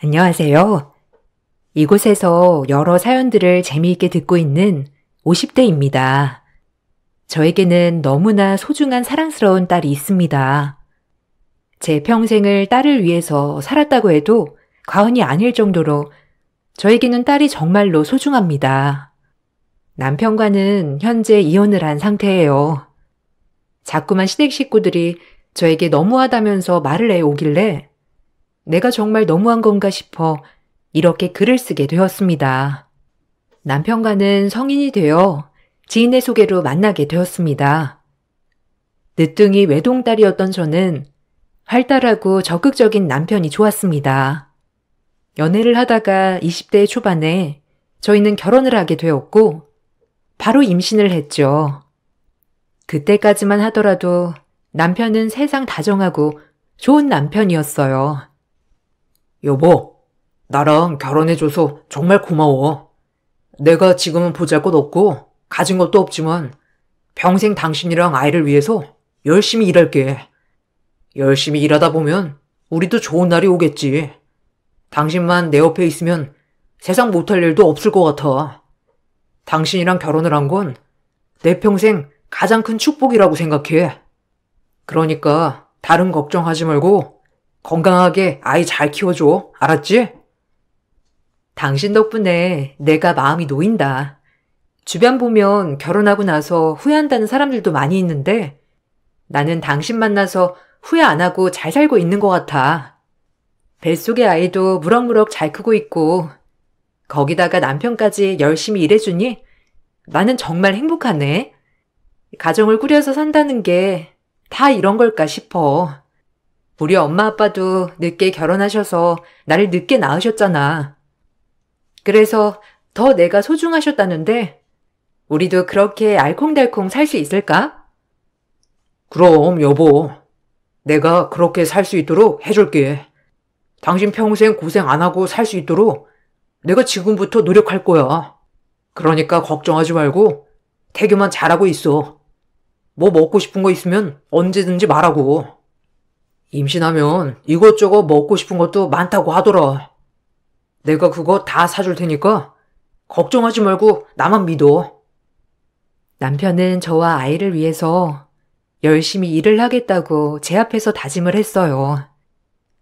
안녕하세요. 이곳에서 여러 사연들을 재미있게 듣고 있는 50대입니다. 저에게는 너무나 소중한 사랑스러운 딸이 있습니다. 제 평생을 딸을 위해서 살았다고 해도 과언이 아닐 정도로 저에게는 딸이 정말로 소중합니다. 남편과는 현재 이혼을 한 상태예요. 자꾸만 시댁 식구들이 저에게 너무하다면서 말을 해오길래 내가 정말 너무한 건가 싶어 이렇게 글을 쓰게 되었습니다. 남편과는 성인이 되어 지인의 소개로 만나게 되었습니다. 늦둥이 외동딸이었던 저는 활달하고 적극적인 남편이 좋았습니다. 연애를 하다가 20대 초반에 저희는 결혼을 하게 되었고 바로 임신을 했죠. 그때까지만 하더라도 남편은 세상 다정하고 좋은 남편이었어요. 여보, 나랑 결혼해줘서 정말 고마워. 내가 지금은 보잘것없고 가진 것도 없지만 평생 당신이랑 아이를 위해서 열심히 일할게. 열심히 일하다 보면 우리도 좋은 날이 오겠지. 당신만 내 옆에 있으면 세상 못할 일도 없을 것 같아. 당신이랑 결혼을 한 건 내 평생 가장 큰 축복이라고 생각해. 그러니까 다른 걱정하지 말고 건강하게 아이 잘 키워줘. 알았지? 당신 덕분에 내가 마음이 놓인다. 주변 보면 결혼하고 나서 후회한다는 사람들도 많이 있는데 나는 당신 만나서 후회 안 하고 잘 살고 있는 것 같아. 뱃속의 아이도 무럭무럭 잘 크고 있고 거기다가 남편까지 열심히 일해주니 나는 정말 행복하네. 가정을 꾸려서 산다는 게 다 이런 걸까 싶어. 우리 엄마 아빠도 늦게 결혼하셔서 나를 늦게 낳으셨잖아. 그래서 더 내가 소중하셨다는데 우리도 그렇게 알콩달콩 살 수 있을까? 그럼 여보, 내가 그렇게 살 수 있도록 해줄게. 당신 평생 고생 안 하고 살 수 있도록 내가 지금부터 노력할 거야. 그러니까 걱정하지 말고 태교만 잘하고 있어. 뭐 먹고 싶은 거 있으면 언제든지 말하고. 임신하면 이것저것 먹고 싶은 것도 많다고 하더라. 내가 그거 다 사줄 테니까 걱정하지 말고 나만 믿어. 남편은 저와 아이를 위해서 열심히 일을 하겠다고 제 앞에서 다짐을 했어요.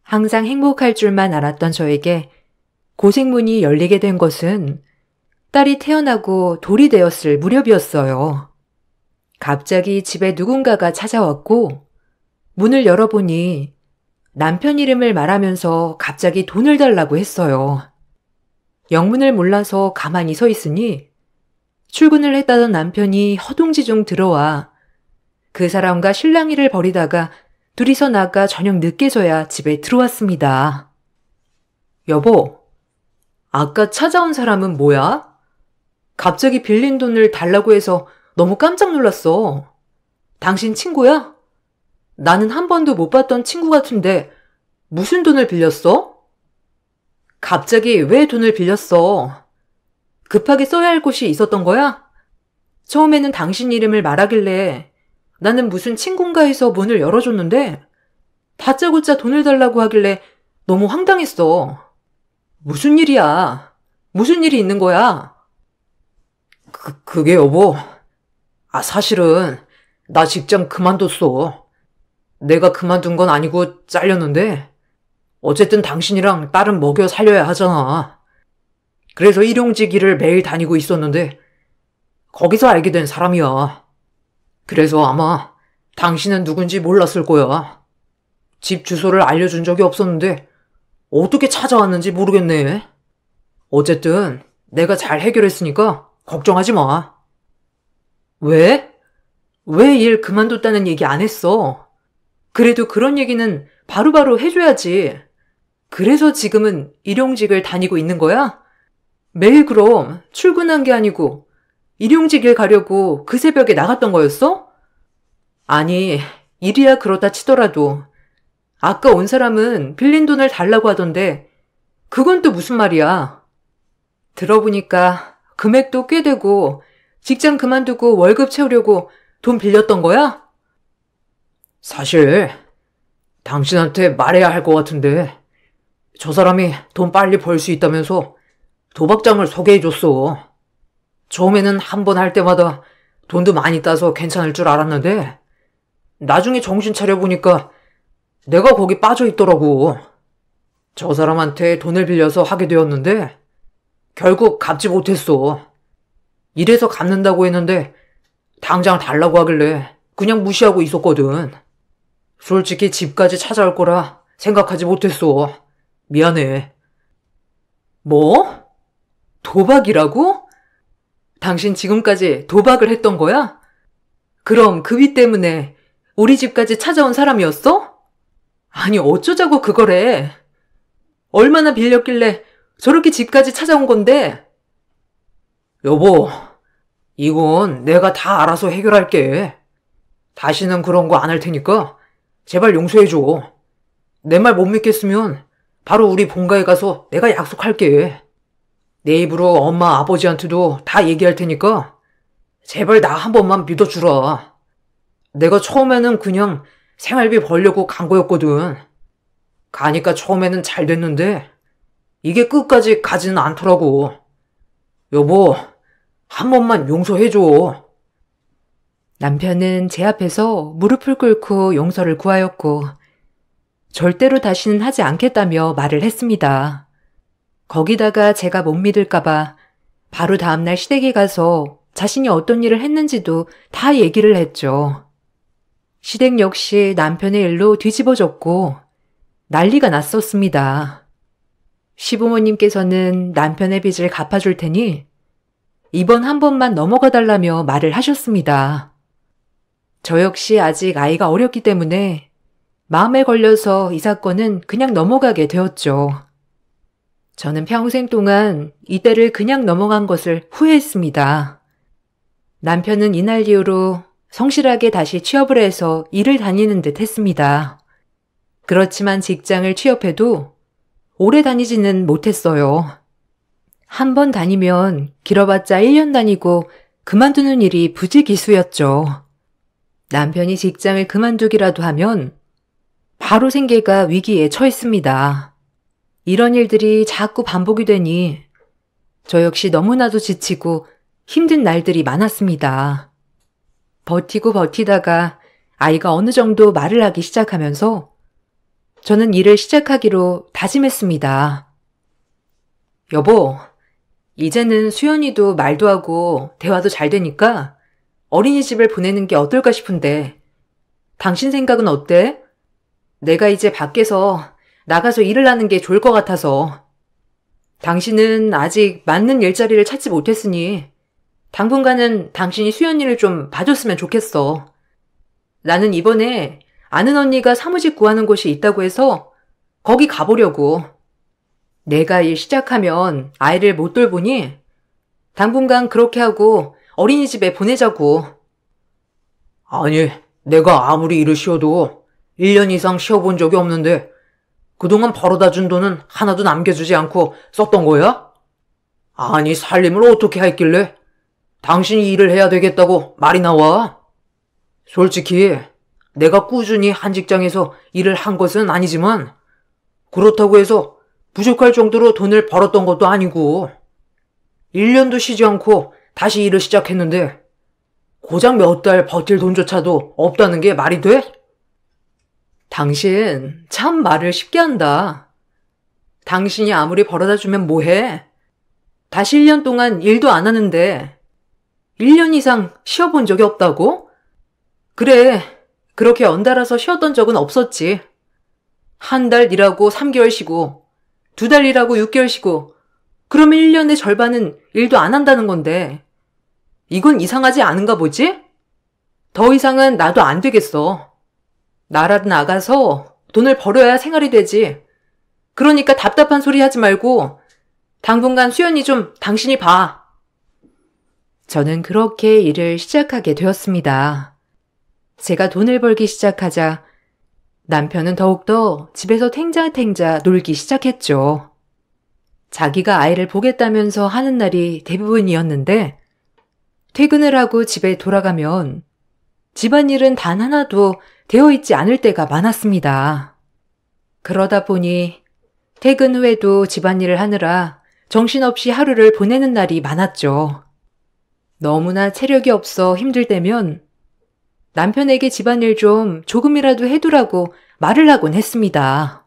항상 행복할 줄만 알았던 저에게 고생문이 열리게 된 것은 딸이 태어나고 돌이 되었을 무렵이었어요. 갑자기 집에 누군가가 찾아왔고 문을 열어보니 남편 이름을 말하면서 갑자기 돈을 달라고 했어요. 영문을 몰라서 가만히 서 있으니 출근을 했다던 남편이 허둥지둥 들어와 그 사람과 실랑이를 벌이다가 둘이서 나가 저녁 늦게서야 집에 들어왔습니다. 여보, 아까 찾아온 사람은 뭐야? 갑자기 빌린 돈을 달라고 해서 너무 깜짝 놀랐어. 당신 친구야? 나는 한 번도 못 봤던 친구 같은데 무슨 돈을 빌렸어? 갑자기 왜 돈을 빌렸어? 급하게 써야 할 곳이 있었던 거야? 처음에는 당신 이름을 말하길래 나는 무슨 친구인가 해서 문을 열어줬는데 다짜고짜 돈을 달라고 하길래 너무 황당했어. 무슨 일이야? 무슨 일이 있는 거야? 그게 여보, 사실은 나 직장 그만뒀어. 내가 그만둔 건 아니고 잘렸는데 어쨌든 당신이랑 딸은 먹여 살려야 하잖아. 그래서 일용직 일을 매일 다니고 있었는데 거기서 알게 된 사람이야. 그래서 아마 당신은 누군지 몰랐을 거야. 집 주소를 알려준 적이 없었는데 어떻게 찾아왔는지 모르겠네. 어쨌든 내가 잘 해결했으니까 걱정하지 마. 왜? 왜 일 그만뒀다는 얘기 안 했어? 그래도 그런 얘기는 바로바로 해줘야지. 그래서 지금은 일용직을 다니고 있는 거야? 매일 그럼 출근한 게 아니고 일용직을 가려고 그 새벽에 나갔던 거였어? 아니, 일이야 그렇다 치더라도 아까 온 사람은 빌린 돈을 달라고 하던데 그건 또 무슨 말이야? 들어보니까 금액도 꽤 되고 직장 그만두고 월급 채우려고 돈 빌렸던 거야? 사실 당신한테 말해야 할 것 같은데 저 사람이 돈 빨리 벌 수 있다면서 도박장을 소개해줬어. 처음에는 한 번 할 때마다 돈도 많이 따서 괜찮을 줄 알았는데 나중에 정신 차려보니까 내가 거기 빠져있더라고. 저 사람한테 돈을 빌려서 하게 되었는데 결국 갚지 못했어. 이래서 갚는다고 했는데 당장 달라고 하길래 그냥 무시하고 있었거든. 솔직히 집까지 찾아올 거라 생각하지 못했어. 미안해. 뭐? 도박이라고? 당신 지금까지 도박을 했던 거야? 그럼 그 빚 때문에 우리 집까지 찾아온 사람이었어? 아니, 어쩌자고 그거래. 얼마나 빌렸길래 저렇게 집까지 찾아온 건데? 여보, 이건 내가 다 알아서 해결할게. 다시는 그런 거 안 할 테니까 제발 용서해줘. 내 말 못 믿겠으면 바로 우리 본가에 가서 내가 약속할게. 내 입으로 엄마 아버지한테도 다 얘기할 테니까 제발 나 한 번만 믿어주라. 내가 처음에는 그냥 생활비 벌려고 간 거였거든. 가니까 처음에는 잘 됐는데 이게 끝까지 가지는 않더라고. 여보, 한 번만 용서해줘. 남편은 제 앞에서 무릎을 꿇고 용서를 구하였고 절대로 다시는 하지 않겠다며 말을 했습니다. 거기다가 제가 못 믿을까봐 바로 다음날 시댁에 가서 자신이 어떤 일을 했는지도 다 얘기를 했죠. 시댁 역시 남편의 일로 뒤집어졌고 난리가 났었습니다. 시부모님께서는 남편의 빚을 갚아줄 테니 이번 한 번만 넘어가 달라며 말을 하셨습니다. 저 역시 아직 아이가 어렸기 때문에 마음에 걸려서 이 사건은 그냥 넘어가게 되었죠. 저는 평생 동안 이때를 그냥 넘어간 것을 후회했습니다. 남편은 이날 이후로 성실하게 다시 취업을 해서 일을 다니는 듯 했습니다. 그렇지만 직장을 취업해도 오래 다니지는 못했어요. 한 번 다니면 길어봤자 1년 다니고 그만두는 일이 부지기수였죠. 남편이 직장을 그만두기라도 하면 바로 생계가 위기에 처했습니다. 이런 일들이 자꾸 반복이 되니 저 역시 너무나도 지치고 힘든 날들이 많았습니다. 버티고 버티다가 아이가 어느 정도 말을 하기 시작하면서 저는 일을 시작하기로 다짐했습니다. 여보, 이제는 수연이도 말도 하고 대화도 잘 되니까 어린이집을 보내는 게 어떨까 싶은데 당신 생각은 어때? 내가 이제 밖에서 나가서 일을 하는 게 좋을 것 같아서. 당신은 아직 맞는 일자리를 찾지 못했으니 당분간은 당신이 수연이를 좀 봐줬으면 좋겠어. 나는 이번에 아는 언니가 사무직 구하는 곳이 있다고 해서 거기 가보려고. 내가 일 시작하면 아이를 못 돌보니 당분간 그렇게 하고 어린이집에 보내자고. 아니, 내가 아무리 일을 쉬어도 1년 이상 쉬어본 적이 없는데 그동안 벌어다 준 돈은 하나도 남겨주지 않고 썼던 거야? 아니, 살림을 어떻게 했길래 당신이 일을 해야 되겠다고 말이 나와? 솔직히 내가 꾸준히 한 직장에서 일을 한 것은 아니지만 그렇다고 해서 부족할 정도로 돈을 벌었던 것도 아니고 1년도 쉬지 않고 다시 일을 시작했는데 고작 몇 달 버틸 돈조차도 없다는 게 말이 돼? 당신 참 말을 쉽게 한다. 당신이 아무리 벌어다 주면 뭐해? 다시 1년 동안 일도 안 하는데 1년 이상 쉬어본 적이 없다고? 그래, 그렇게 연달아서 쉬었던 적은 없었지. 한 달 일하고 3개월 쉬고 2달 일하고 6개월 쉬고 그러면 1년의 절반은 일도 안 한다는 건데 이건 이상하지 않은가 보지? 더 이상은 나도 안 되겠어. 나라도 나가서 돈을 벌어야 생활이 되지. 그러니까 답답한 소리 하지 말고 당분간 수연이 좀 당신이 봐. 저는 그렇게 일을 시작하게 되었습니다. 제가 돈을 벌기 시작하자 남편은 더욱더 집에서 탱자탱자 놀기 시작했죠. 자기가 아이를 보겠다면서 하는 날이 대부분이었는데 퇴근을 하고 집에 돌아가면 집안일은 단 하나도 되어 있지 않을 때가 많았습니다. 그러다 보니 퇴근 후에도 집안일을 하느라 정신없이 하루를 보내는 날이 많았죠. 너무나 체력이 없어 힘들 때면 남편에게 집안일 좀 조금이라도 해두라고 말을 하곤 했습니다.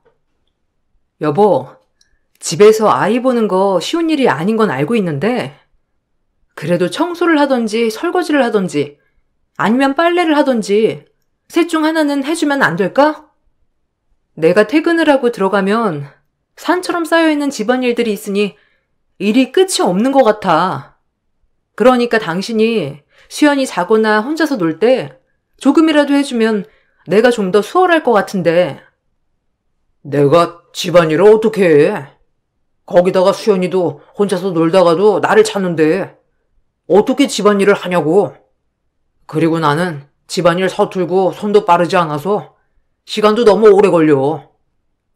여보, 집에서 아이 보는 거 쉬운 일이 아닌 건 알고 있는데 그래도 청소를 하던지 설거지를 하던지 아니면 빨래를 하던지 셋 중 하나는 해주면 안 될까? 내가 퇴근을 하고 들어가면 산처럼 쌓여있는 집안일들이 있으니 일이 끝이 없는 것 같아. 그러니까 당신이 수연이 자거나 혼자서 놀 때 조금이라도 해주면 내가 좀 더 수월할 것 같은데. 내가 집안일을 어떻게 해? 거기다가 수연이도 혼자서 놀다가도 나를 찾는데 어떻게 집안일을 하냐고. 그리고 나는 집안일 서툴고 손도 빠르지 않아서 시간도 너무 오래 걸려.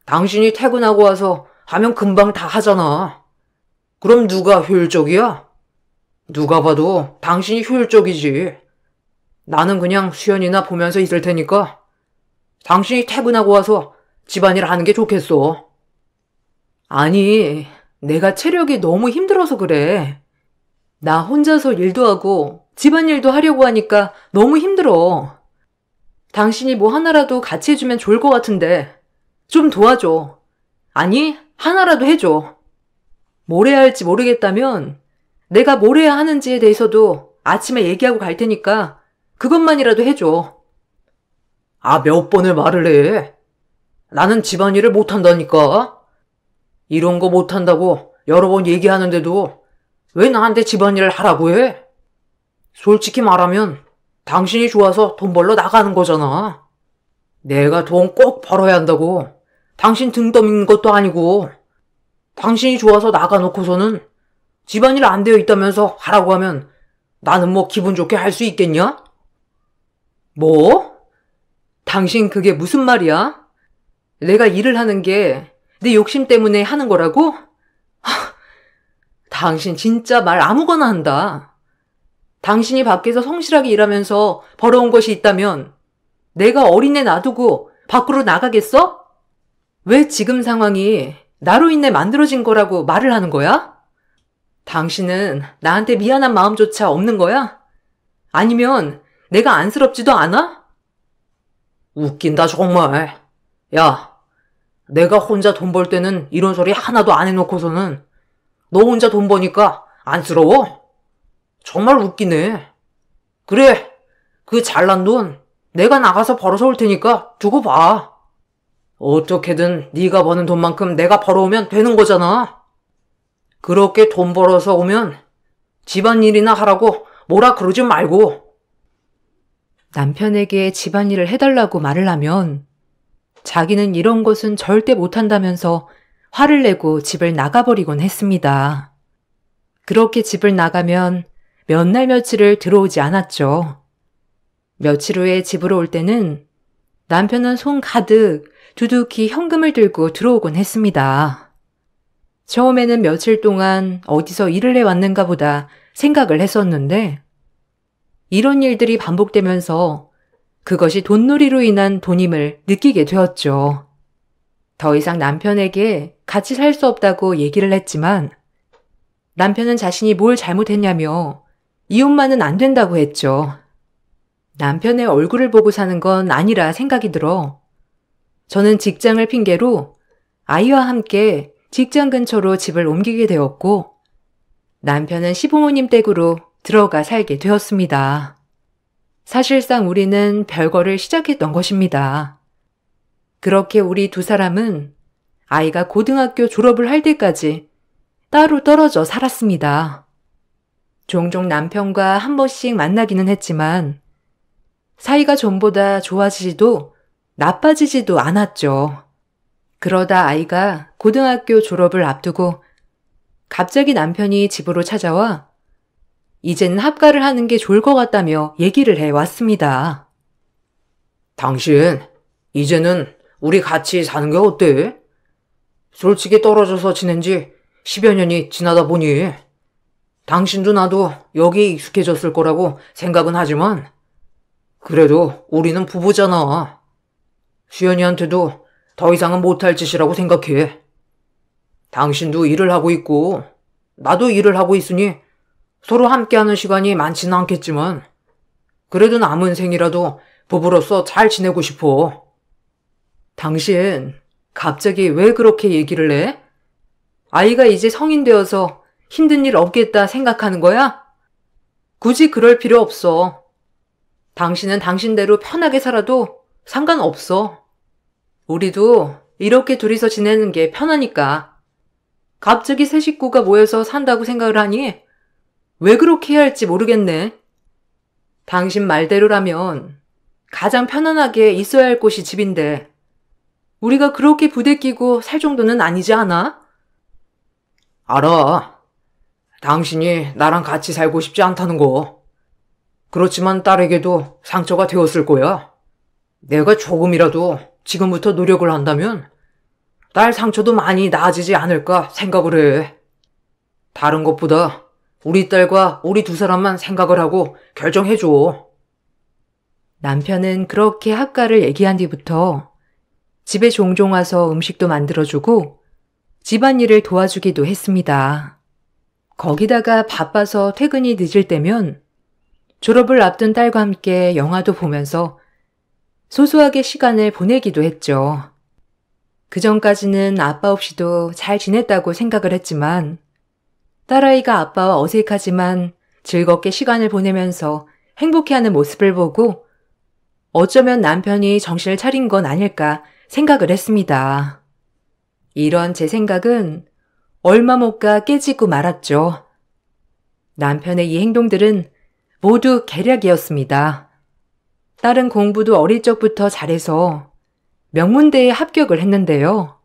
당신이 퇴근하고 와서 하면 금방 다 하잖아. 그럼 누가 효율적이야? 누가 봐도 당신이 효율적이지. 나는 그냥 수연이나 보면서 있을 테니까 당신이 퇴근하고 와서 집안일 하는 게 좋겠어. 아니, 내가 체력이 너무 힘들어서 그래. 나 혼자서 일도 하고 집안일도 하려고 하니까 너무 힘들어. 당신이 뭐 하나라도 같이 해주면 좋을 것 같은데 좀 도와줘. 아니, 하나라도 해줘. 뭘 해야 할지 모르겠다면 내가 뭘 해야 하는지에 대해서도 아침에 얘기하고 갈 테니까 그것만이라도 해줘. 아, 몇 번을 말을 해. 나는 집안일을 못한다니까. 이런 거 못한다고 여러 번 얘기하는데도 왜 나한테 집안일을 하라고 해? 솔직히 말하면 당신이 좋아서 돈 벌러 나가는 거잖아. 내가 돈 꼭 벌어야 한다고 당신 등 떠미는 것도 아니고 당신이 좋아서 나가놓고서는 집안일 안 되어 있다면서 하라고 하면 나는 뭐 기분 좋게 할 수 있겠냐? 뭐? 당신 그게 무슨 말이야? 내가 일을 하는 게 내 욕심 때문에 하는 거라고? 당신 진짜 말 아무거나 한다. 당신이 밖에서 성실하게 일하면서 벌어온 것이 있다면 내가 어린애 놔두고 밖으로 나가겠어? 왜 지금 상황이 나로 인해 만들어진 거라고 말을 하는 거야? 당신은 나한테 미안한 마음조차 없는 거야? 아니면 내가 안쓰럽지도 않아? 웃긴다 정말. 야, 내가 혼자 돈 벌 때는 이런 소리 하나도 안 해놓고서는 너 혼자 돈 버니까 안쓰러워? 정말 웃기네. 그래, 그 잘난 돈 내가 나가서 벌어서 올 테니까 두고 봐. 어떻게든 네가 버는 돈만큼 내가 벌어오면 되는 거잖아. 그렇게 돈 벌어서 오면 집안일이나 하라고 뭐라 그러지 말고. 남편에게 집안일을 해달라고 말을 하면 자기는 이런 것은 절대 못한다면서 화를 내고 집을 나가버리곤 했습니다. 그렇게 집을 나가면 몇 날 며칠을 들어오지 않았죠. 며칠 후에 집으로 올 때는 남편은 손 가득 두둑히 현금을 들고 들어오곤 했습니다. 처음에는 며칠 동안 어디서 일을 해왔는가 보다 생각을 했었는데 이런 일들이 반복되면서 그것이 돈놀이로 인한 돈임을 느끼게 되었죠. 더 이상 남편에게 같이 살 수 없다고 얘기를 했지만 남편은 자신이 뭘 잘못했냐며 이혼만은 안 된다고 했죠. 남편의 얼굴을 보고 사는 건 아니라 생각이 들어 저는 직장을 핑계로 아이와 함께 직장 근처로 집을 옮기게 되었고 남편은 시부모님 댁으로 들어가 살게 되었습니다. 사실상 우리는 별거를 시작했던 것입니다. 그렇게 우리 두 사람은 아이가 고등학교 졸업을 할 때까지 따로 떨어져 살았습니다. 종종 남편과 한 번씩 만나기는 했지만 사이가 전보다 좋아지지도 나빠지지도 않았죠. 그러다 아이가 고등학교 졸업을 앞두고 갑자기 남편이 집으로 찾아와 이제는 합가를 하는 게 좋을 것 같다며 얘기를 해왔습니다. 당신, 이제는 우리 같이 사는 게 어때? 솔직히 떨어져서 지낸 지 10여 년이 지나다 보니 당신도 나도 여기에 익숙해졌을 거라고 생각은 하지만 그래도 우리는 부부잖아. 수연이한테도 더 이상은 못할 짓이라고 생각해. 당신도 일을 하고 있고 나도 일을 하고 있으니 서로 함께하는 시간이 많지는 않겠지만 그래도 남은 생이라도 부부로서 잘 지내고 싶어. 당신 갑자기 왜 그렇게 얘기를 해? 아이가 이제 성인 되어서 힘든 일 없겠다 생각하는 거야? 굳이 그럴 필요 없어. 당신은 당신대로 편하게 살아도 상관없어. 우리도 이렇게 둘이서 지내는 게 편하니까. 갑자기 새 식구가 모여서 산다고 생각을 하니 왜 그렇게 해야 할지 모르겠네. 당신 말대로라면 가장 편안하게 있어야 할 곳이 집인데 우리가 그렇게 부대끼고 살 정도는 아니지 않아? 알아. 당신이 나랑 같이 살고 싶지 않다는 거. 그렇지만 딸에게도 상처가 되었을 거야. 내가 조금이라도 지금부터 노력을 한다면 딸 상처도 많이 나아지지 않을까 생각을 해. 다른 것보다 우리 딸과 우리 두 사람만 생각을 하고 결정해줘. 남편은 그렇게 학가를 얘기한 뒤부터 집에 종종 와서 음식도 만들어주고 집안일을 도와주기도 했습니다. 거기다가 바빠서 퇴근이 늦을 때면 졸업을 앞둔 딸과 함께 영화도 보면서 소소하게 시간을 보내기도 했죠. 그전까지는 아빠 없이도 잘 지냈다고 생각을 했지만 딸아이가 아빠와 어색하지만 즐겁게 시간을 보내면서 행복해하는 모습을 보고 어쩌면 남편이 정신을 차린 건 아닐까 생각을 했습니다. 이런 제 생각은 얼마 못 가 깨지고 말았죠. 남편의 이 행동들은 모두 계략이었습니다. 딸은 공부도 어릴 적부터 잘해서 명문대에 합격을 했는데요.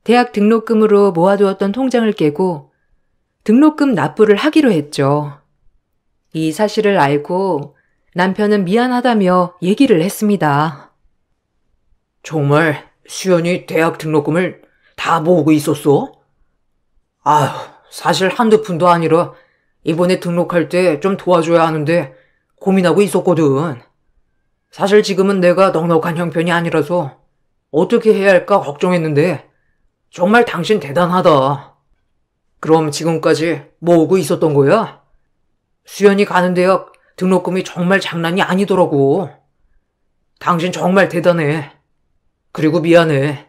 대학 등록금으로 모아두었던 통장을 깨고 등록금 납부를 하기로 했죠. 이 사실을 알고 남편은 미안하다며 얘기를 했습니다. 정말 수연이 대학 등록금을 다 모으고 있었어? 아휴, 사실 한두 푼도 아니라 이번에 등록할 때 좀 도와줘야 하는데 고민하고 있었거든. 사실 지금은 내가 넉넉한 형편이 아니라서 어떻게 해야 할까 걱정했는데 정말 당신 대단하다. 그럼 지금까지 모으고 있었던 거야? 수연이 가는 대학 등록금이 정말 장난이 아니더라고. 당신 정말 대단해. 그리고 미안해.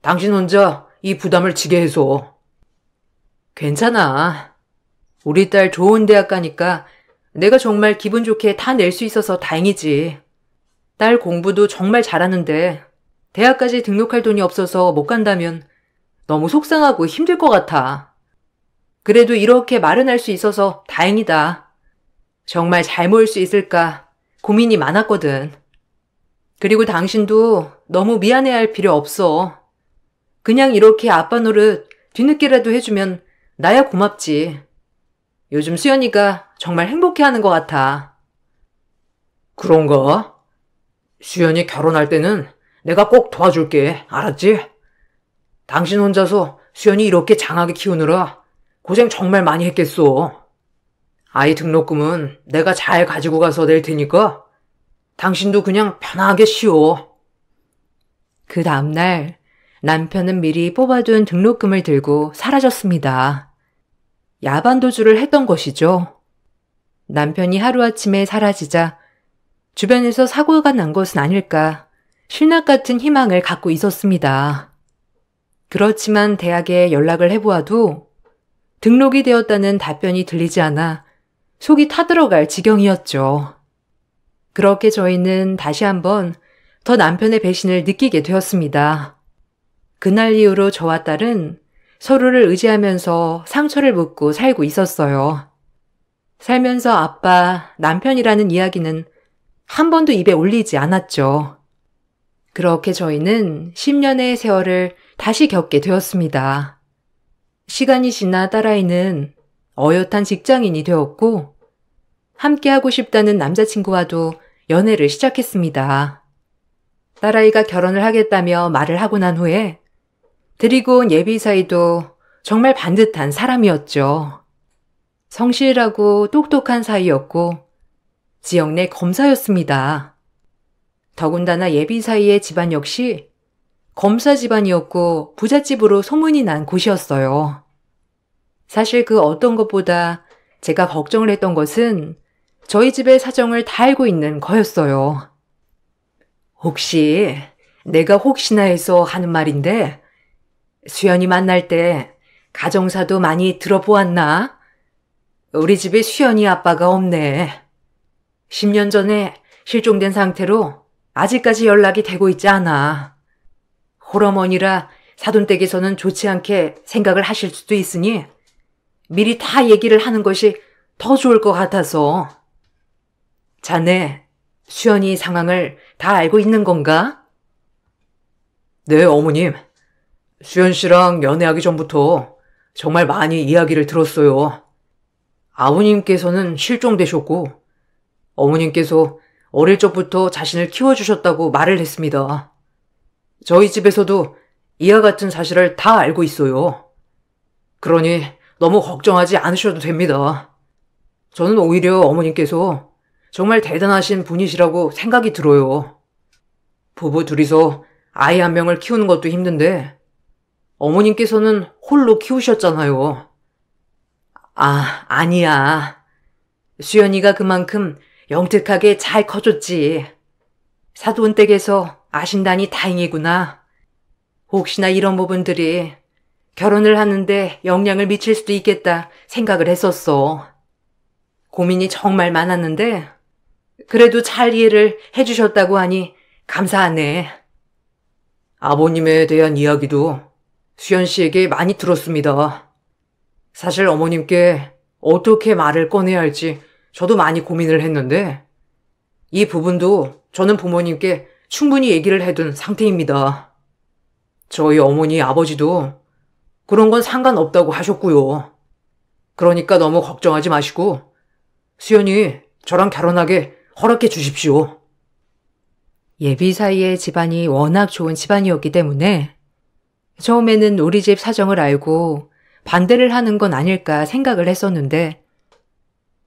당신 혼자 이 부담을 지게 해서. 괜찮아. 우리 딸 좋은 대학 가니까 내가 정말 기분 좋게 다 낼 수 있어서 다행이지. 딸 공부도 정말 잘하는데 대학까지 등록할 돈이 없어서 못 간다면 너무 속상하고 힘들 것 같아. 그래도 이렇게 마련할 수 있어서 다행이다. 정말 잘 모을 수 있을까 고민이 많았거든. 그리고 당신도 너무 미안해할 필요 없어. 그냥 이렇게 아빠 노릇 뒤늦게라도 해주면 나야 고맙지. 요즘 수연이가 정말 행복해하는 것 같아. 그런가? 수연이 결혼할 때는 내가 꼭 도와줄게. 알았지? 당신 혼자서 수연이 이렇게 장하게 키우느라 고생 정말 많이 했겠어. 아이 등록금은 내가 잘 가지고 가서 낼 테니까 당신도 그냥 편하게 쉬어. 그 다음날 남편은 미리 뽑아둔 등록금을 들고 사라졌습니다. 야반도주를 했던 것이죠. 남편이 하루아침에 사라지자 주변에서 사고가 난 것은 아닐까 신락 같은 희망을 갖고 있었습니다. 그렇지만 대학에 연락을 해보아도 등록이 되었다는 답변이 들리지 않아 속이 타들어갈 지경이었죠. 그렇게 저희는 다시 한번 더 남편의 배신을 느끼게 되었습니다. 그날 이후로 저와 딸은 서로를 의지하면서 상처를 묻고 살고 있었어요. 살면서 아빠, 남편이라는 이야기는 한 번도 입에 올리지 않았죠. 그렇게 저희는 10년의 세월을 다시 겪게 되었습니다. 시간이 지나 딸아이는 어엿한 직장인이 되었고 함께하고 싶다는 남자친구와도 연애를 시작했습니다. 딸아이가 결혼을 하겠다며 말을 하고 난 후에 데리고 온 예비사이도 정말 반듯한 사람이었죠. 성실하고 똑똑한 사이였고 지역 내 검사였습니다. 더군다나 예비사이의 집안 역시 검사 집안이었고 부잣집으로 소문이 난 곳이었어요. 사실 그 어떤 것보다 제가 걱정을 했던 것은 저희 집의 사정을 다 알고 있는 거였어요. 혹시 내가 혹시나 해서 하는 말인데 수연이 만날 때 가정사도 많이 들어보았나? 우리 집에 수연이 아빠가 없네. 10년 전에 실종된 상태로 아직까지 연락이 되고 있지 않아. 홀어머니라 사돈댁에서는 좋지 않게 생각을 하실 수도 있으니 미리 다 얘기를 하는 것이 더 좋을 것 같아서. 자네, 수연이 상황을 다 알고 있는 건가? 네, 어머님. 수연 씨랑 연애하기 전부터 정말 많이 이야기를 들었어요. 아버님께서는 실종되셨고 어머님께서 어릴 적부터 자신을 키워주셨다고 말을 했습니다. 저희 집에서도 이와 같은 사실을 다 알고 있어요. 그러니 너무 걱정하지 않으셔도 됩니다. 저는 오히려 어머님께서 정말 대단하신 분이시라고 생각이 들어요. 부부 둘이서 아이 한 명을 키우는 것도 힘든데 어머님께서는 홀로 키우셨잖아요. 아니야. 수연이가 그만큼 영특하게 잘 커졌지. 사돈댁에서 아신다니 다행이구나. 혹시나 이런 부분들이 결혼을 하는데 영향을 미칠 수도 있겠다 생각을 했었어. 고민이 정말 많았는데 그래도 잘 이해를 해주셨다고 하니 감사하네. 아버님에 대한 이야기도 수연 씨에게 많이 들었습니다. 사실 어머님께 어떻게 말을 꺼내야 할지 저도 많이 고민을 했는데 이 부분도 저는 부모님께 충분히 얘기를 해둔 상태입니다. 저희 어머니 아버지도 그런 건 상관없다고 하셨고요. 그러니까 너무 걱정하지 마시고 수연이 저랑 결혼하게 허락해 주십시오. 예비 사이의 집안이 워낙 좋은 집안이었기 때문에 처음에는 우리 집 사정을 알고 반대를 하는 건 아닐까 생각을 했었는데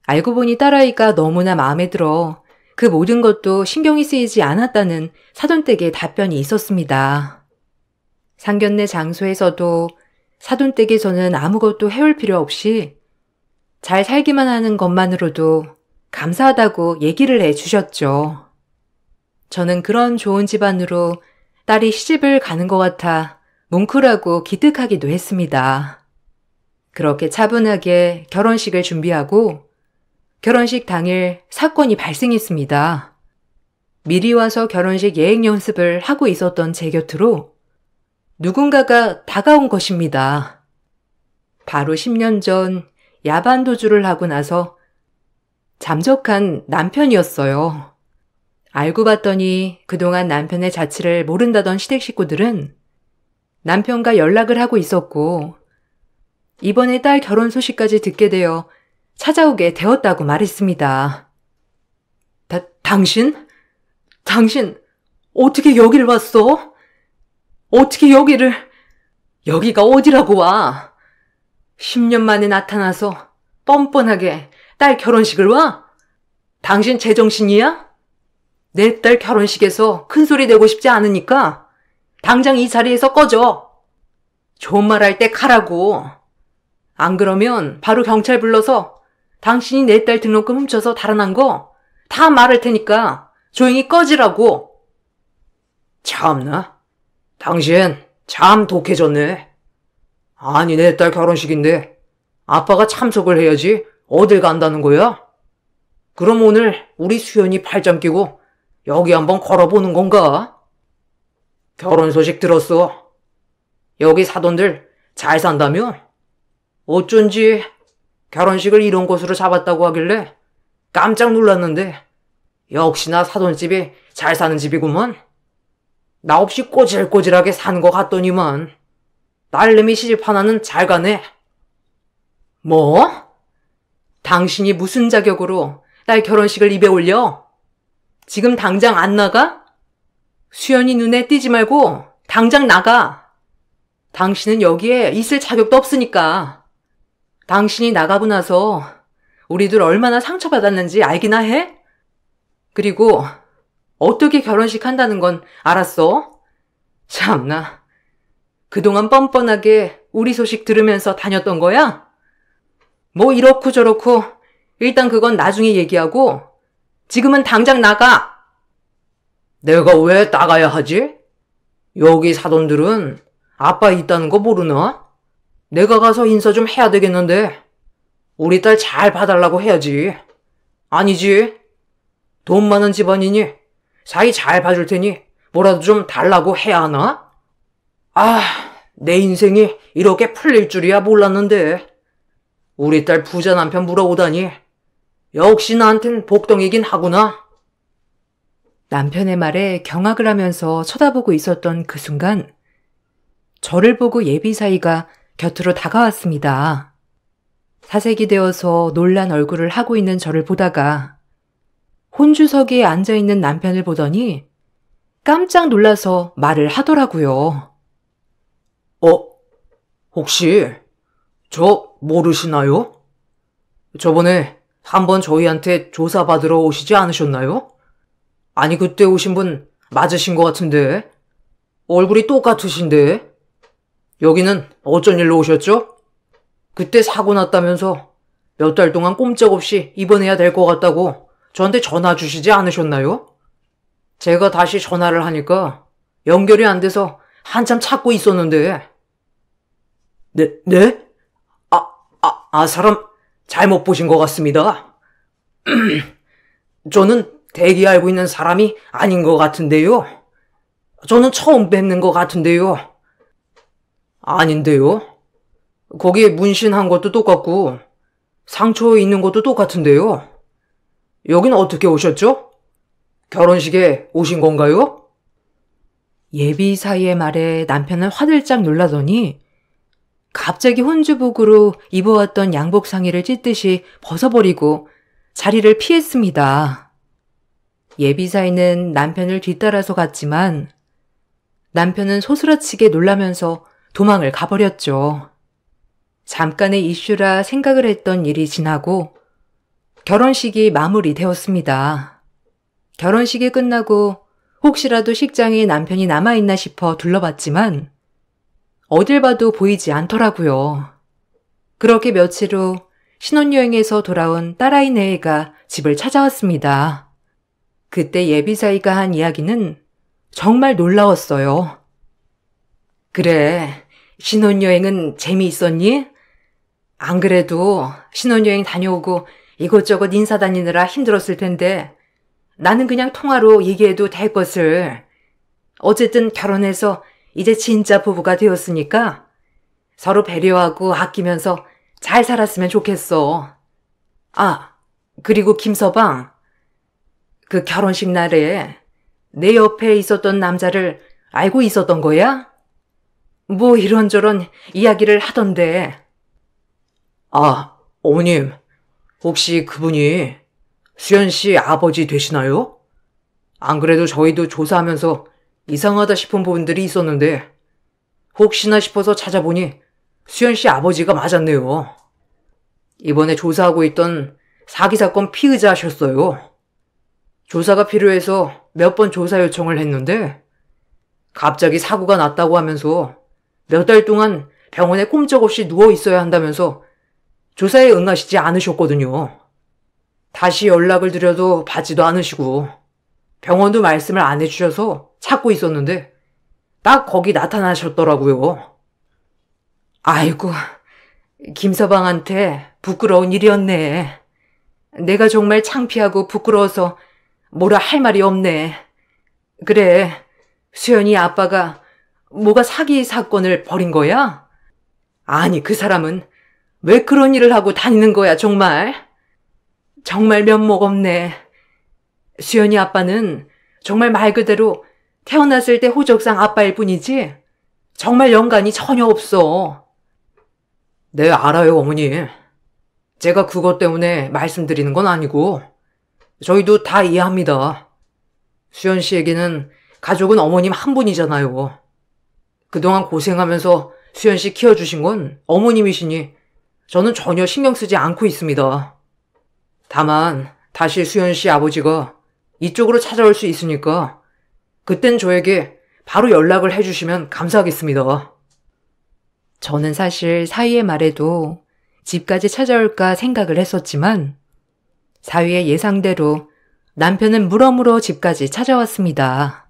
알고 보니 딸아이가 너무나 마음에 들어 그 모든 것도 신경이 쓰이지 않았다는 사돈댁의 답변이 있었습니다. 상견례 장소에서도 사돈댁에서는 아무것도 해올 필요 없이 잘 살기만 하는 것만으로도 감사하다고 얘기를 해주셨죠. 저는 그런 좋은 집안으로 딸이 시집을 가는 것 같아 뭉클하고 기특하기도 했습니다. 그렇게 차분하게 결혼식을 준비하고 결혼식 당일 사건이 발생했습니다. 미리 와서 결혼식 예행 연습을 하고 있었던 제 곁으로 누군가가 다가온 것입니다. 바로 10년 전 야반 도주를 하고 나서 잠적한 남편이었어요. 알고 봤더니 그동안 남편의 자취를 모른다던 시댁 식구들은 남편과 연락을 하고 있었고 이번에 딸 결혼 소식까지 듣게 되어 찾아오게 되었다고 말했습니다. 당신 어떻게 여길 왔어? 어떻게 여기가 어디라고 와? 10년 만에 나타나서 뻔뻔하게 딸 결혼식을 와? 당신 제정신이야? 내 딸 결혼식에서 큰 소리 내고 싶지 않으니까 당장 이 자리에서 꺼져. 좋은 말 할 때 가라고. 안 그러면 바로 경찰 불러서 당신이 내 딸 등록금 훔쳐서 달아난 거 다 말할 테니까 조용히 꺼지라고. 참나. 당신 참 독해졌네. 아니 내 딸 결혼식인데 아빠가 참석을 해야지 어딜 간다는 거야? 그럼 오늘 우리 수연이 팔짱 끼고 여기 한번 걸어보는 건가? 결혼 소식 들었어. 여기 사돈들 잘 산다며? 어쩐지 결혼식을 이런 곳으로 잡았다고 하길래 깜짝 놀랐는데 역시나 사돈집이 잘 사는 집이구먼. 나 없이 꼬질꼬질하게 사는 것 같더니만 딸내미 시집 하나는 잘 가네. 뭐? 당신이 무슨 자격으로 딸 결혼식을 입에 올려? 지금 당장 안 나가? 수연이 눈에 띄지 말고 당장 나가. 당신은 여기에 있을 자격도 없으니까. 당신이 나가고 나서 우리들 얼마나 상처받았는지 알기나 해? 그리고 어떻게 결혼식 한다는 건 알았어? 참나. 그동안 뻔뻔하게 우리 소식 들으면서 다녔던 거야? 뭐 이렇고 저렇고 일단 그건 나중에 얘기하고 지금은 당장 나가. 내가 왜 나가야 하지? 여기 사돈들은 아빠 있다는 거 모르나? 내가 가서 인사 좀 해야 되겠는데. 우리 딸 잘 봐달라고 해야지. 아니지. 돈 많은 집안이니 사이 잘 봐줄 테니 뭐라도 좀 달라고 해야 하나? 아, 내 인생이 이렇게 풀릴 줄이야 몰랐는데. 우리 딸 부자 남편 물어오다니. 역시 나한텐 복덩이긴 하구나. 남편의 말에 경악을 하면서 쳐다보고 있었던 그 순간 저를 보고 예비사이가 곁으로 다가왔습니다. 사색이 되어서 놀란 얼굴을 하고 있는 저를 보다가 혼주석에 앉아있는 남편을 보더니 깜짝 놀라서 말을 하더라고요. 혹시 저 모르시나요? 저번에 한번 저희한테 조사받으러 오시지 않으셨나요? 아니 그때 오신 분 맞으신 것 같은데. 얼굴이 똑같으신데. 여기는 어쩐 일로 오셨죠? 그때 사고 났다면서 몇 달 동안 꼼짝없이 입원해야 될 것 같다고 저한테 전화 주시지 않으셨나요? 제가 다시 전화를 하니까 연결이 안 돼서 한참 찾고 있었는데. 네? 사람 잘못 보신 것 같습니다. 저는 대기 알고 있는 사람이 아닌 것 같은데요. 저는 처음 뵙는 것 같은데요. 아닌데요. 거기에 문신한 것도 똑같고 상처 있는 것도 똑같은데요. 여긴 어떻게 오셨죠? 결혼식에 오신 건가요? 예비사이의 말에 남편은 화들짝 놀라더니 갑자기 혼주복으로 입어왔던 양복 상의를 찢듯이 벗어버리고 자리를 피했습니다. 예비사이는 남편을 뒤따라서 갔지만 남편은 소스라치게 놀라면서 도망을 가버렸죠. 잠깐의 이슈라 생각을 했던 일이 지나고 결혼식이 마무리되었습니다. 결혼식이 끝나고 혹시라도 식장에 남편이 남아있나 싶어 둘러봤지만 어딜 봐도 보이지 않더라고요. 그렇게 며칠 후 신혼여행에서 돌아온 딸아이 네애가 집을 찾아왔습니다. 그때 예비사이가 한 이야기는 정말 놀라웠어요. 그래, 신혼여행은 재미있었니? 안 그래도 신혼여행 다녀오고 이것저것 인사 다니느라 힘들었을 텐데 나는 그냥 통화로 얘기해도 될 것을. 어쨌든 결혼해서 이제 진짜 부부가 되었으니까 서로 배려하고 아끼면서 잘 살았으면 좋겠어. 그리고 김서방, 그 결혼식 날에 내 옆에 있었던 남자를 알고 있었던 거야? 뭐 이런저런 이야기를 하던데. 어머님, 혹시 그분이 수연 씨 아버지 되시나요? 안 그래도 저희도 조사하면서 이상하다 싶은 부분들이 있었는데 혹시나 싶어서 찾아보니 수연 씨 아버지가 맞았네요. 이번에 조사하고 있던 사기 사건 피의자셨어요. 조사가 필요해서 몇 번 조사 요청을 했는데 갑자기 사고가 났다고 하면서 몇 달 동안 병원에 꼼짝없이 누워 있어야 한다면서 조사에 응하시지 않으셨거든요. 다시 연락을 드려도 받지도 않으시고 병원도 말씀을 안 해주셔서 찾고 있었는데 딱 거기 나타나셨더라고요. 아이고, 김서방한테 부끄러운 일이었네. 내가 정말 창피하고 부끄러워서 뭐라 할 말이 없네. 그래, 수연이 아빠가 뭐가 사기 사건을 벌인 거야? 아니, 그 사람은 왜 그런 일을 하고 다니는 거야, 정말? 정말 면목 없네. 수연이 아빠는 정말 말 그대로 태어났을 때 호적상 아빠일 뿐이지 정말 연관이 전혀 없어. 네, 알아요, 어머니. 제가 그것 때문에 말씀드리는 건 아니고 저희도 다 이해합니다. 수연 씨에게는 가족은 어머님 한 분이잖아요. 그동안 고생하면서 수연 씨 키워주신 건 어머님이시니 저는 전혀 신경 쓰지 않고 있습니다. 다만 다시 수연 씨 아버지가 이쪽으로 찾아올 수 있으니까 그땐 저에게 바로 연락을 해주시면 감사하겠습니다. 저는 사실 사위의 말에도 집까지 찾아올까 생각을 했었지만 사위의 예상대로 남편은 물어물어 집까지 찾아왔습니다.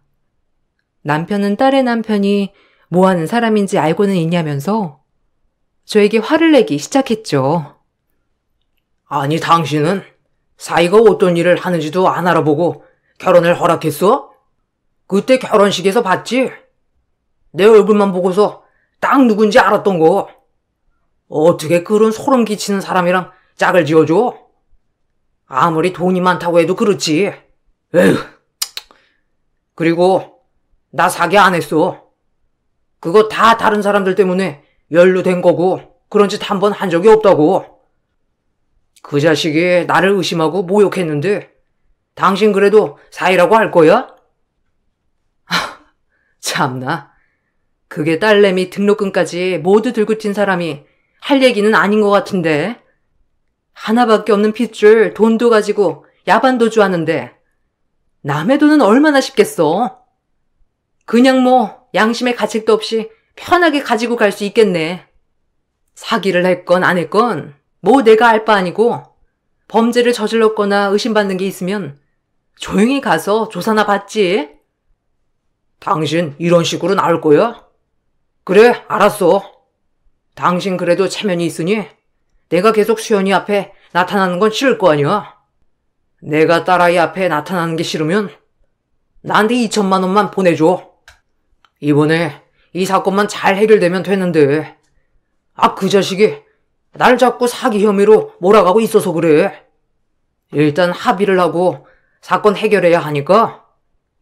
남편은 딸의 남편이 뭐 하는 사람인지 알고는 있냐면서 저에게 화를 내기 시작했죠. 아니, 당신은 사위가 어떤 일을 하는지도 안 알아보고 결혼을 허락했어? 그때 결혼식에서 봤지? 내 얼굴만 보고서 딱 누군지 알았던 거. 어떻게 그런 소름 끼치는 사람이랑 짝을 지어줘? 아무리 돈이 많다고 해도 그렇지. 에휴. 그리고 나 사기 안 했어. 그거 다 다른 사람들 때문에 연루된 거고 그런 짓 한 번 한 적이 없다고. 그 자식이 나를 의심하고 모욕했는데 당신 그래도 사이라고 할 거야? 참나. 그게 딸내미 등록금까지 모두 들고 튄 사람이 할 얘기는 아닌 것 같은데. 하나밖에 없는 핏줄 돈도 가지고 야반도 좋아하는데 남의 돈은 얼마나 쉽겠어. 그냥 뭐 양심의 가책도 없이 편하게 가지고 갈 수 있겠네. 사기를 했건 안 했건 뭐 내가 알 바 아니고 범죄를 저질렀거나 의심받는 게 있으면 조용히 가서 조사나 받지. 당신 이런 식으로 나올 거야? 그래, 알았어. 당신 그래도 체면이 있으니 내가 계속 수연이 앞에 나타나는 건 싫을 거 아니야. 내가 딸아이 앞에 나타나는 게 싫으면 나한테 2천만 원만 보내줘. 이번에 이 사건만 잘 해결되면 되는데. 그 자식이 날 자꾸 사기 혐의로 몰아가고 있어서 그래. 일단 합의를 하고 사건 해결해야 하니까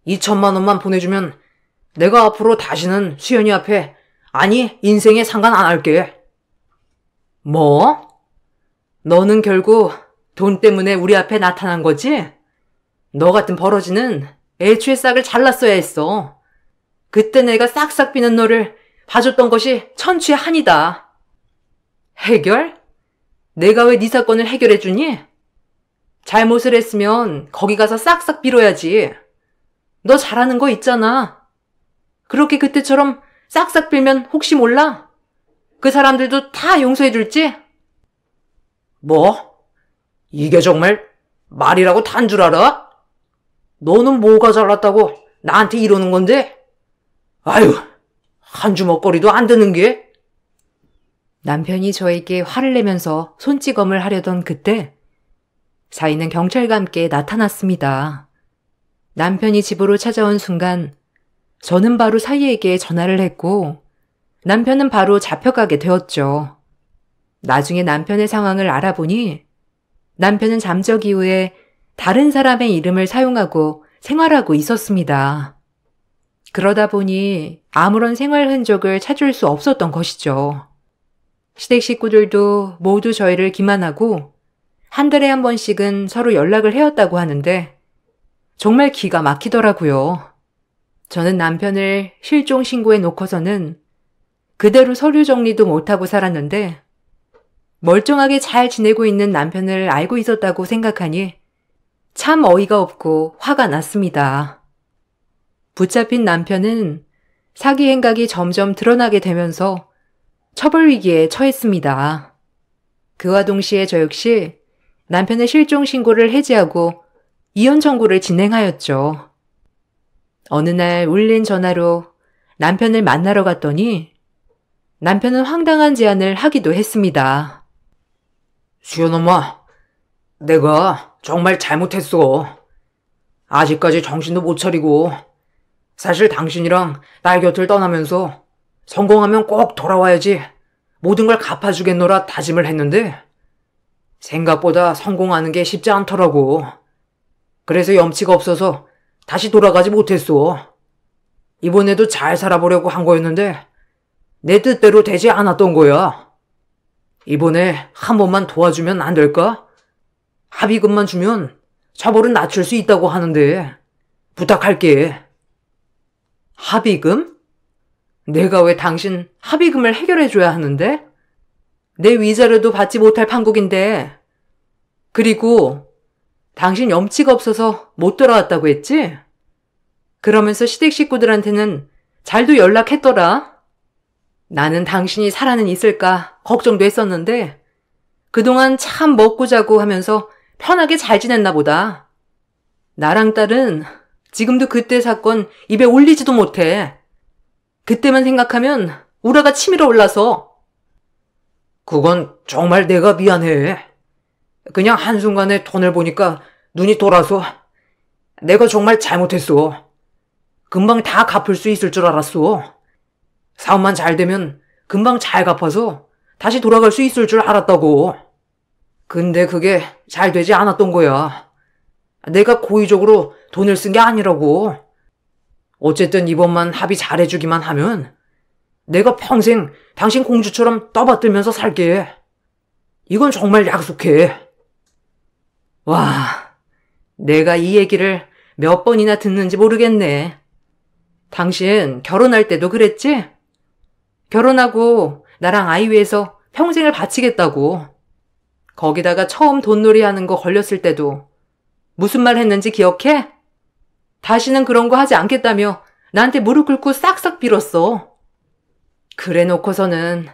2천만 원만 보내주면 내가 앞으로 다시는 수연이 앞에, 아니 인생에 상관 안 할게. 뭐? 너는 결국 돈 때문에 우리 앞에 나타난 거지? 너 같은 버러지는 애초에 싹을 잘랐어야 했어. 그때 내가 싹싹 비는 너를 봐줬던 것이 천추의 한이다. 해결? 내가 왜 네 사건을 해결해주니? 잘못을 했으면 거기 가서 싹싹 빌어야지. 너 잘하는 거 있잖아. 그렇게 그때처럼 싹싹 빌면 혹시 몰라? 그 사람들도 다 용서해줄지? 뭐? 이게 정말 말이라고 탄 줄 알아? 너는 뭐가 잘났다고 나한테 이러는 건데? 아유, 한 주먹거리도 안 드는 게? 남편이 저에게 화를 내면서 손찌검을 하려던 그때 사위는 경찰과 함께 나타났습니다. 남편이 집으로 찾아온 순간 저는 바로 사위에게 전화를 했고 남편은 바로 잡혀가게 되었죠. 나중에 남편의 상황을 알아보니 남편은 잠적 이후에 다른 사람의 이름을 사용하고 생활하고 있었습니다. 그러다 보니 아무런 생활 흔적을 찾을 수 없었던 것이죠. 시댁 식구들도 모두 저희를 기만하고 한 달에 한 번씩은 서로 연락을 해왔다고 하는데 정말 기가 막히더라고요. 저는 남편을 실종 신고해 놓고서는 그대로 서류 정리도 못하고 살았는데 멀쩡하게 잘 지내고 있는 남편을 알고 있었다고 생각하니 참 어이가 없고 화가 났습니다. 붙잡힌 남편은 사기 행각이 점점 드러나게 되면서 처벌 위기에 처했습니다. 그와 동시에 저 역시 남편의 실종 신고를 해지하고 이혼 청구를 진행하였죠. 어느 날 울린 전화로 남편을 만나러 갔더니 남편은 황당한 제안을 하기도 했습니다. 수연 엄마, 내가 정말 잘못했어. 아직까지 정신도 못 차리고 사실 당신이랑 딸 곁을 떠나면서 성공하면 꼭 돌아와야지 모든 걸 갚아주겠노라 다짐을 했는데 생각보다 성공하는 게 쉽지 않더라고. 그래서 염치가 없어서 다시 돌아가지 못했어. 이번에도 잘 살아보려고 한 거였는데 내 뜻대로 되지 않았던 거야. 이번에 한 번만 도와주면 안 될까? 합의금만 주면 처벌은 낮출 수 있다고 하는데 부탁할게. 합의금? 내가 왜 당신 합의금을 해결해줘야 하는데? 내 위자료도 받지 못할 판국인데. 그리고 당신 염치가 없어서 못 돌아왔다고 했지? 그러면서 시댁 식구들한테는 잘도 연락했더라. 나는 당신이 살아는 있을까 걱정도 했었는데 그동안 참 먹고 자고 하면서 편하게 잘 지냈나 보다. 나랑 딸은 지금도 그때 사건 입에 올리지도 못해. 그때만 생각하면 우라가 치밀어 올라서. 그건 정말 내가 미안해. 그냥 한순간에 돈을 보니까 눈이 돌아서 내가 정말 잘못했어. 금방 다 갚을 수 있을 줄 알았어. 사업만 잘 되면 금방 잘 갚아서 다시 돌아갈 수 있을 줄 알았다고. 근데 그게 잘 되지 않았던 거야. 내가 고의적으로 돈을 쓴 게 아니라고. 어쨌든 이번만 합의 잘해주기만 하면 내가 평생 당신 공주처럼 떠받들면서 살게. 이건 정말 약속해. 와, 내가 이 얘기를 몇 번이나 듣는지 모르겠네. 당신 결혼할 때도 그랬지? 결혼하고 나랑 아이 위해서 평생을 바치겠다고. 거기다가 처음 돈놀이 하는 거 걸렸을 때도 무슨 말 했는지 기억해? 다시는 그런 거 하지 않겠다며 나한테 무릎 꿇고 싹싹 빌었어. 그래 놓고서는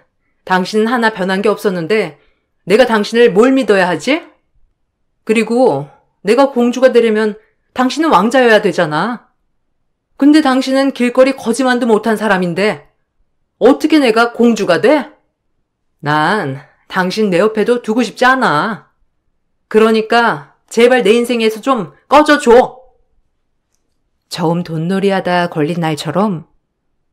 당신은 하나 변한 게 없었는데 내가 당신을 뭘 믿어야 하지? 그리고 내가 공주가 되려면 당신은 왕자여야 되잖아. 근데 당신은 길거리 거지만도 못한 사람인데 어떻게 내가 공주가 돼? 난 당신 내 옆에도 두고 싶지 않아. 그러니까 제발 내 인생에서 좀 꺼져줘. 처음 돈놀이 하다 걸린 날처럼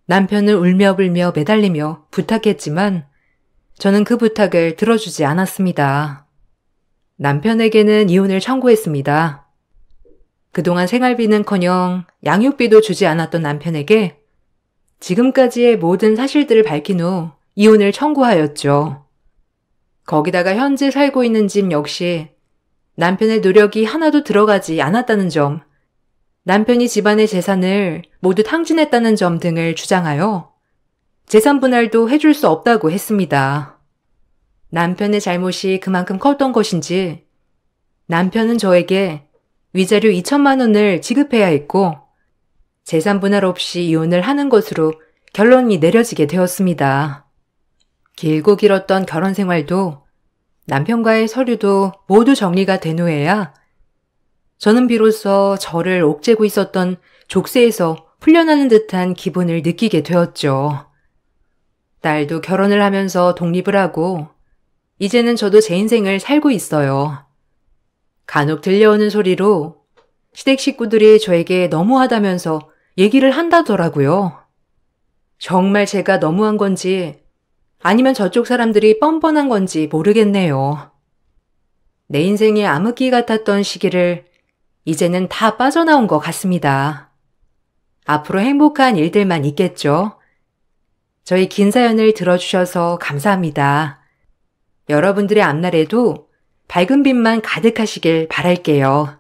남편을 울며불며 매달리며 부탁했지만 저는 그 부탁을 들어주지 않았습니다. 남편에게는 이혼을 청구했습니다. 그동안 생활비는커녕 양육비도 주지 않았던 남편에게 지금까지의 모든 사실들을 밝힌 후 이혼을 청구하였죠. 거기다가 현재 살고 있는 집 역시 남편의 노력이 하나도 들어가지 않았다는 점, 남편이 집안의 재산을 모두 탕진했다는 점 등을 주장하여 재산 분할도 해줄 수 없다고 했습니다. 남편의 잘못이 그만큼 컸던 것인지 남편은 저에게 위자료 2천만 원을 지급해야 했고 재산 분할 없이 이혼을 하는 것으로 결론이 내려지게 되었습니다. 길고 길었던 결혼 생활도 남편과의 서류도 모두 정리가 된 후에야 저는 비로소 저를 옥죄고 있었던 족쇄에서 풀려나는 듯한 기분을 느끼게 되었죠. 딸도 결혼을 하면서 독립을 하고 이제는 저도 제 인생을 살고 있어요. 간혹 들려오는 소리로 시댁 식구들이 저에게 너무하다면서 얘기를 한다더라고요. 정말 제가 너무한 건지 아니면 저쪽 사람들이 뻔뻔한 건지 모르겠네요. 내 인생의 암흑기 같았던 시기를 이제는 다 빠져나온 것 같습니다. 앞으로 행복한 일들만 있겠죠. 저희 긴 사연을 들어주셔서 감사합니다. 여러분들의 앞날에도 밝은 빛만 가득하시길 바랄게요.